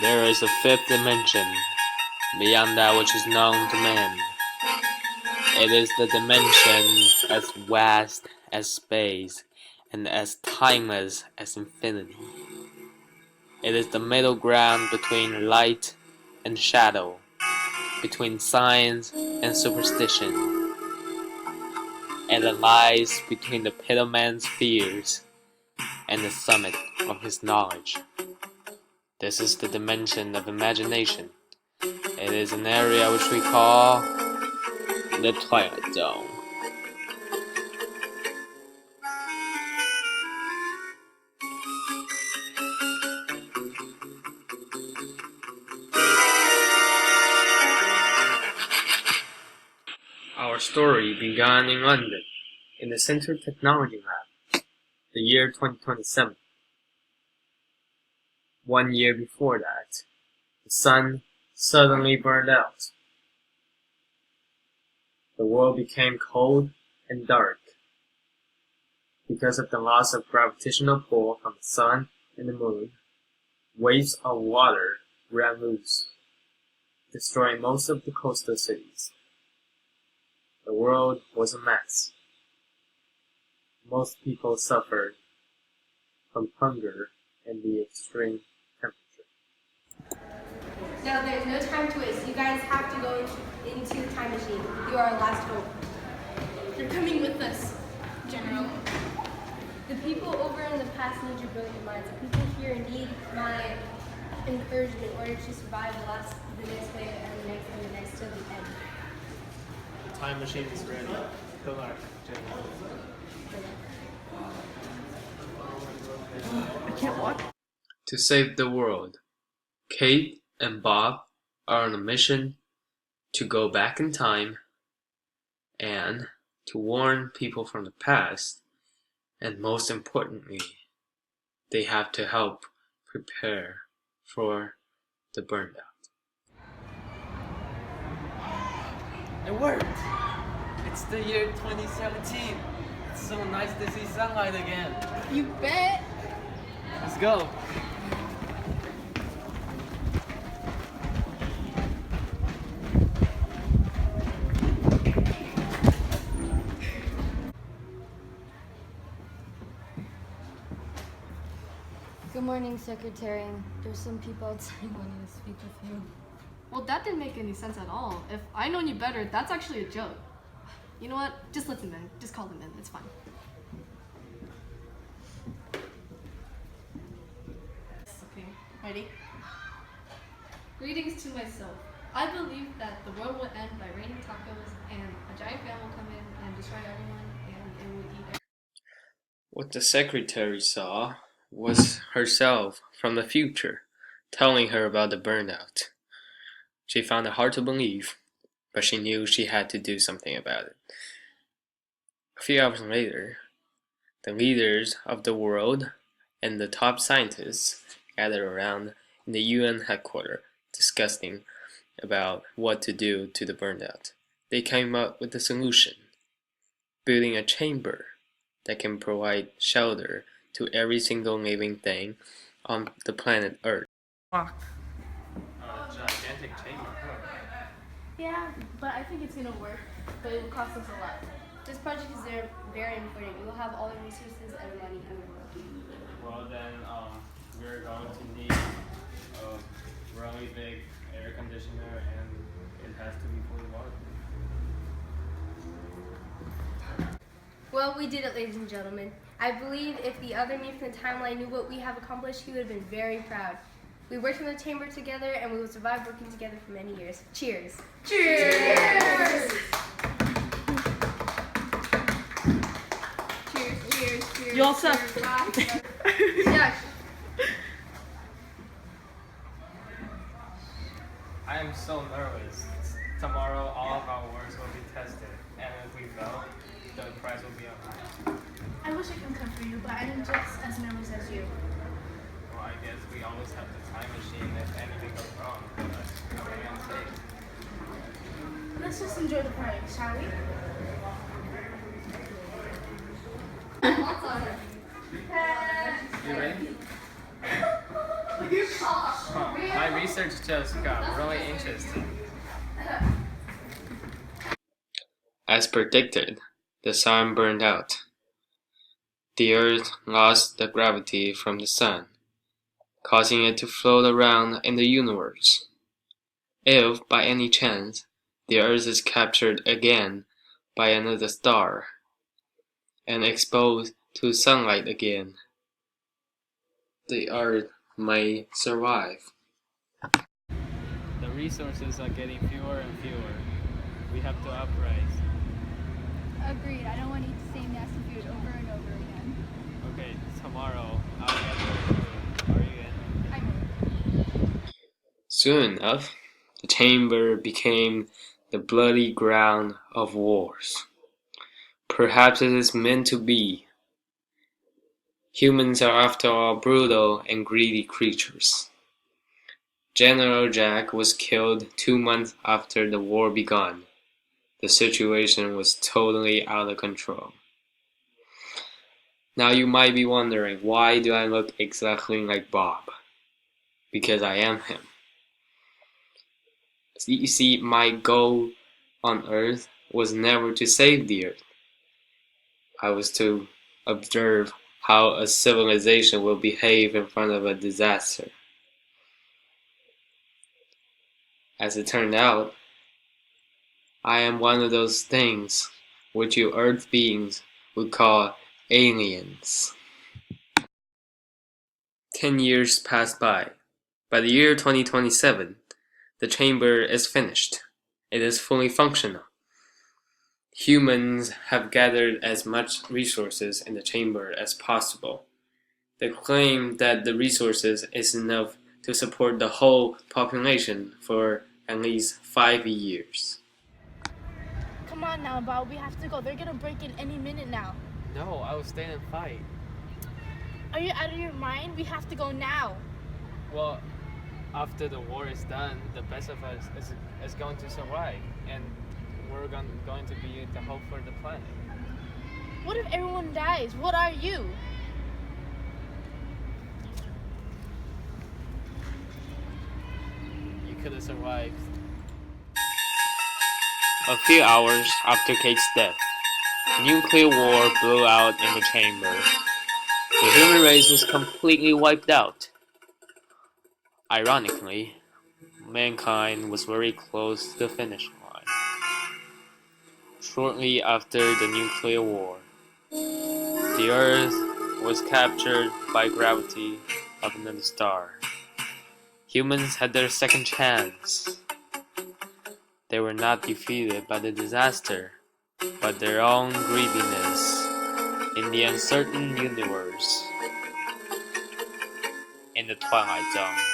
There is a fifth dimension, beyond that which is known to man. It is the dimension as vast as space and as timeless as infinity. It is the middle ground between light and shadow, between science and superstition. And it lies between the pit of man's fears and the summit of his knowledge. This is the dimension of imagination. It is an area which we call the Twilight Zone. Our story began in London, in the Centre Technology Lab, the year 2027. 1 year before that, the sun suddenly burned out. The world became cold and dark. Because of the loss of gravitational pull from the sun and the moon, waves of water ran loose, destroying most of the coastal cities. The world was a mess. Most people suffered from hunger and the extreme temperature. Now there's no time to waste. You guys have to go into the time machine. You are our last hope. You're coming with us, General. The people over in the past need your brilliant minds. The people here need my encouragement in order to survive the next day and the next till the end. The time machine is ready. Good luck, General. I can't walk. To save the world, Kate and Bob are on a mission to go back in time and to warn people from the past, and most importantly, they have to help prepare for the burnout. It worked! It's the year 2017. It's so nice to see sunlight again. You bet. Let's go. Good morning, Secretary. There's some people outside wanting to speak with you. Well, that didn't make any sense at all. If I known you better, that's actually a joke. You know what? Just let them in. Just call them in. It's fine. Okay, ready? Greetings to myself. I believe that the world will end by raining tacos and a giant fan will come in and destroy everyone and it will eat everyone. What the secretary saw was herself from the future, telling her about the burnout. She found it hard to believe, but she knew she had to do something about it. A few hours later, the leaders of the world and the top scientists gathered around in the UN headquarters discussing about what to do to the burnout. They came up with a solution: building a chamber that can provide shelter to every single living thing on the planet Earth. Walk. A gigantic chamber. Yeah, but I think it's gonna work, but it will cost us a lot. This project is very important. You will have all the resources and the money in the world. Well then, we're going to need a really big air conditioner, and it has to be fully waterproof. Well, we did it, ladies and gentlemen. I believe if the other me from the timeline knew what we have accomplished, he would have been very proud. We worked in the chamber together, and we will survive working together for many years. Cheers! Cheers! Cheers! Cheers! You all set? Yeah. I am so nervous. Tomorrow all of our works will be tested, and if we fail, the prize will be on. I wish I could come for you, but I'm just as nervous as you. Well, I guess we always have the time machine if anything goes wrong, but what are we gonna take? Let's just enjoy the party, shall we? You ready? Time research just got really interesting. As predicted, the sun burned out. The Earth lost the gravity from the sun, causing it to float around in the universe. If, by any chance, the Earth is captured again by another star and exposed to sunlight again, the Earth may survive. The resources are getting fewer and fewer. We have to uprise. Agreed. I don't want to eat the same nasty food over and over again. Okay, tomorrow I'll get the food. Are you in? I'm in. Soon enough, the chamber became the bloody ground of wars. Perhaps it is meant to be. Humans are after all brutal and greedy creatures. General Jack was killed 2 months after the war began. The situation was totally out of control. Now you might be wondering, why do I look exactly like Bob? Because I am him. You see, my goal on Earth was never to save the Earth. I was to observe how a civilization will behave in front of a disaster. As it turned out, I am one of those things which you Earth beings would call aliens. 10 years passed by. By the year 2027, the chamber is finished. It is fully functional. Humans have gathered as much resources in the chamber as possible. They claim that the resources is enough to support the whole population for at least 5 years. Come on now, Bob. We have to go. They're gonna break in any minute now. No, I will stay and fight. Are you out of your mind? We have to go now. Well, after the war is done, the best of us is going to survive, and we're going to be the hope for the planet. What if everyone dies? What are you? You could have survived. A few hours after Kate's death, nuclear war blew out in the chamber. The human race was completely wiped out. Ironically, mankind was very close to the finish line. Shortly after the nuclear war, the Earth was captured by gravity of another star. Humans had their second chance. They were not defeated by the disaster, but their own greediness in the uncertain universe. In the Twilight Zone.